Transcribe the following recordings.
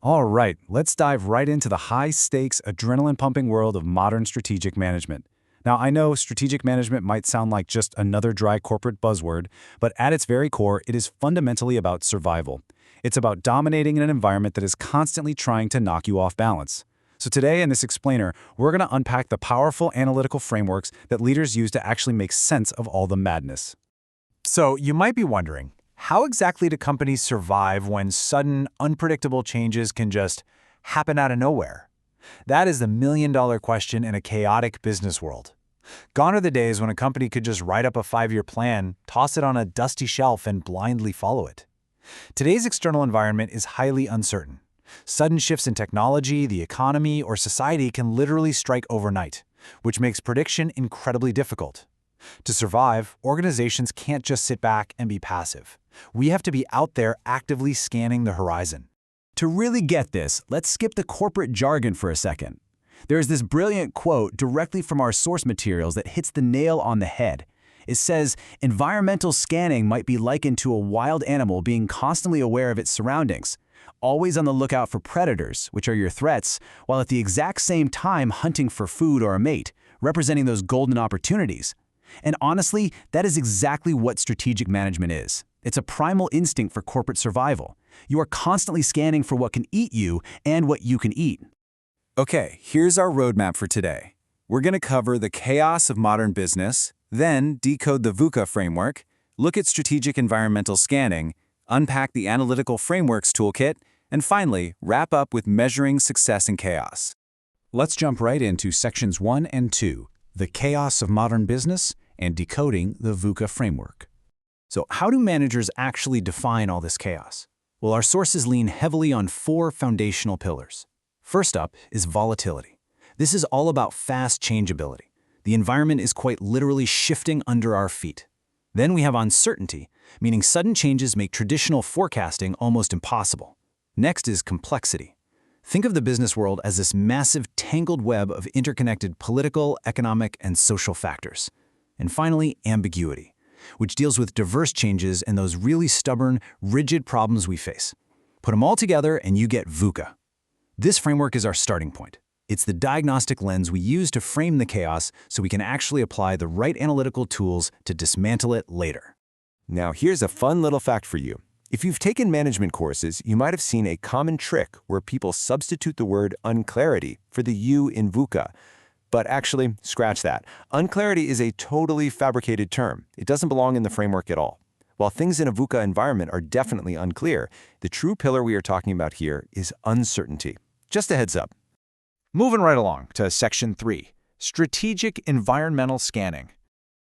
All right, let's dive right into the high-stakes, adrenaline-pumping world of modern strategic management. Now, I know strategic management might sound like just another dry corporate buzzword, but at its very core, it is fundamentally about survival. It's about dominating in an environment that is constantly trying to knock you off balance. So today in this explainer, we're going to unpack the powerful analytical frameworks that leaders use to actually make sense of all the madness. So you might be wondering, how exactly do companies survive when sudden, unpredictable changes can just happen out of nowhere? That is the million-dollar question in a chaotic business world. Gone are the days when a company could just write up a 5-year plan, toss it on a dusty shelf, and blindly follow it. Today's external environment is highly uncertain. Sudden shifts in technology, the economy, or society can literally strike overnight, which makes prediction incredibly difficult. To survive, organizations can't just sit back and be passive. We have to be out there actively scanning the horizon. To really get this, let's skip the corporate jargon for a second. There's this brilliant quote directly from our source materials that hits the nail on the head. It says, environmental scanning might be likened to a wild animal being constantly aware of its surroundings, always on the lookout for predators, which are your threats, while at the exact same time hunting for food or a mate, representing those golden opportunities. And honestly, that is exactly what strategic management is. It's a primal instinct for corporate survival. You are constantly scanning for what can eat you and what you can eat. Okay, here's our roadmap for today. We're going to cover the chaos of modern business, then decode the VUCA framework, look at strategic environmental scanning, unpack the analytical frameworks toolkit, and finally, wrap up with measuring success in chaos. Let's jump right into sections 1 and 2, the chaos of modern business and decoding the VUCA framework. So how do managers actually define all this chaos? Well, our sources lean heavily on 4 foundational pillars. First up is volatility. This is all about fast changeability. The environment is quite literally shifting under our feet. Then we have uncertainty, meaning sudden changes make traditional forecasting almost impossible. Next is complexity. Think of the business world as this massive, tangled web of interconnected political, economic, and social factors. And finally, ambiguity, which deals with diverse changes and those really stubborn, rigid problems we face. Put them all together and you get VUCA. This framework is our starting point. It's the diagnostic lens we use to frame the chaos so we can actually apply the right analytical tools to dismantle it later. Now here's a fun little fact for you. If you've taken management courses, you might have seen a common trick where people substitute the word unclarity for the U in VUCA. But actually, scratch that. Unclarity is a totally fabricated term. It doesn't belong in the framework at all. While things in a VUCA environment are definitely unclear, the true pillar we are talking about here is uncertainty. Just a heads up. Moving right along to section 3, strategic environmental scanning.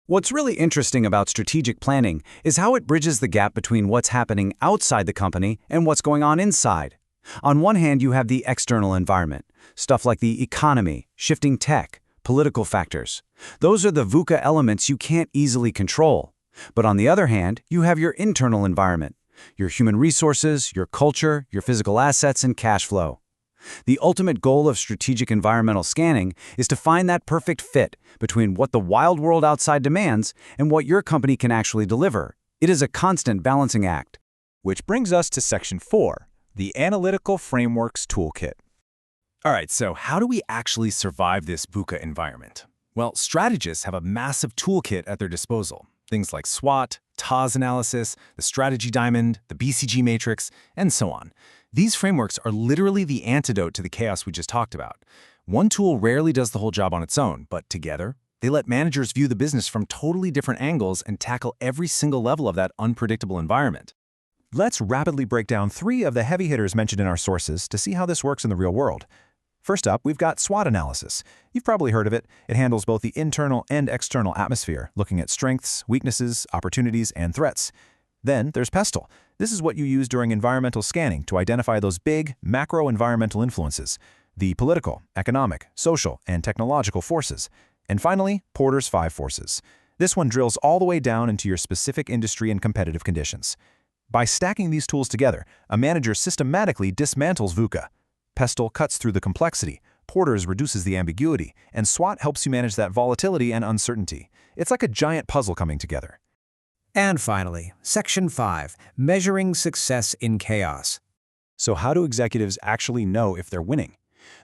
What's really interesting about strategic planning is how it bridges the gap between what's happening outside the company and what's going on inside. On one hand, you have the external environment, stuff like the economy, shifting tech, political factors. Those are the VUCA elements you can't easily control. But on the other hand, you have your internal environment, your human resources, your culture, your physical assets, and cash flow. The ultimate goal of strategic environmental scanning is to find that perfect fit between what the wild world outside demands and what your company can actually deliver. It is a constant balancing act. Which brings us to section 4, the analytical frameworks toolkit. All right, so how do we actually survive this VUCA environment? Well, strategists have a massive toolkit at their disposal. Things like SWOT, TOS analysis, the strategy diamond, the BCG matrix, and so on. These frameworks are literally the antidote to the chaos we just talked about. One tool rarely does the whole job on its own, but together, they let managers view the business from totally different angles and tackle every single level of that unpredictable environment. Let's rapidly break down 3 of the heavy hitters mentioned in our sources to see how this works in the real world. First up, we've got SWOT analysis. You've probably heard of it. It handles both the internal and external atmosphere, looking at strengths, weaknesses, opportunities, and threats. Then there's PESTLE. This is what you use during environmental scanning to identify those big, macro-environmental influences, the political, economic, social, and technological forces. And finally, Porter's 5 forces. This one drills all the way down into your specific industry and competitive conditions. By stacking these tools together, a manager systematically dismantles VUCA. PESTLE cuts through the complexity, Porter's reduces the ambiguity, and SWOT helps you manage that volatility and uncertainty. It's like a giant puzzle coming together. And finally, Section 5, Measuring Success in Chaos. So how do executives actually know if they're winning?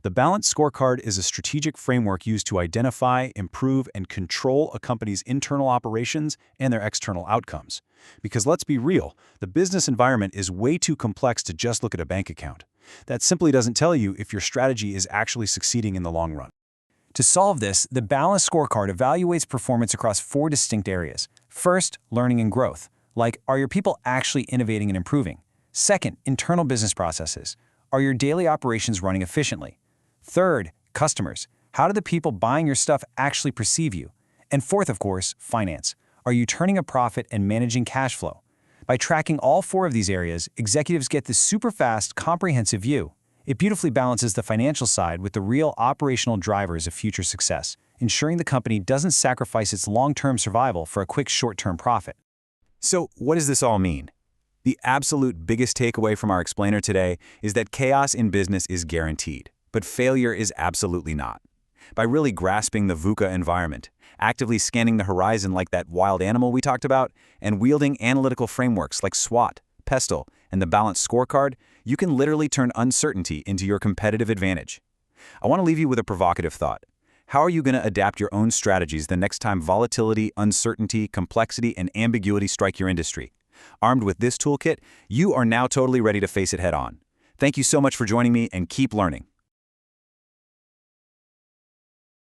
The Balanced Scorecard is a strategic framework used to identify, improve, and control a company's internal operations and their external outcomes. Because let's be real, the business environment is way too complex to just look at a bank account. That simply doesn't tell you if your strategy is actually succeeding in the long run. To solve this, the Balanced Scorecard evaluates performance across 4 distinct areas. First, learning and growth. Like, are your people actually innovating and improving? Second, internal business processes. Are your daily operations running efficiently? Third, customers. How do the people buying your stuff actually perceive you? And fourth, of course, finance. Are you turning a profit and managing cash flow? By tracking all 4 of these areas, executives get this super fast, comprehensive view. It beautifully balances the financial side with the real operational drivers of future success, ensuring the company doesn't sacrifice its long-term survival for a quick short-term profit. So what does this all mean? The absolute biggest takeaway from our explainer today is that chaos in business is guaranteed, but failure is absolutely not. By really grasping the VUCA environment, actively scanning the horizon like that wild animal we talked about, and wielding analytical frameworks like SWOT, PESTLE, and the Balanced Scorecard, you can literally turn uncertainty into your competitive advantage. I want to leave you with a provocative thought. How are you going to adapt your own strategies the next time volatility, uncertainty, complexity, and ambiguity strike your industry? Armed with this toolkit, you are now totally ready to face it head on. Thank you so much for joining me, and keep learning.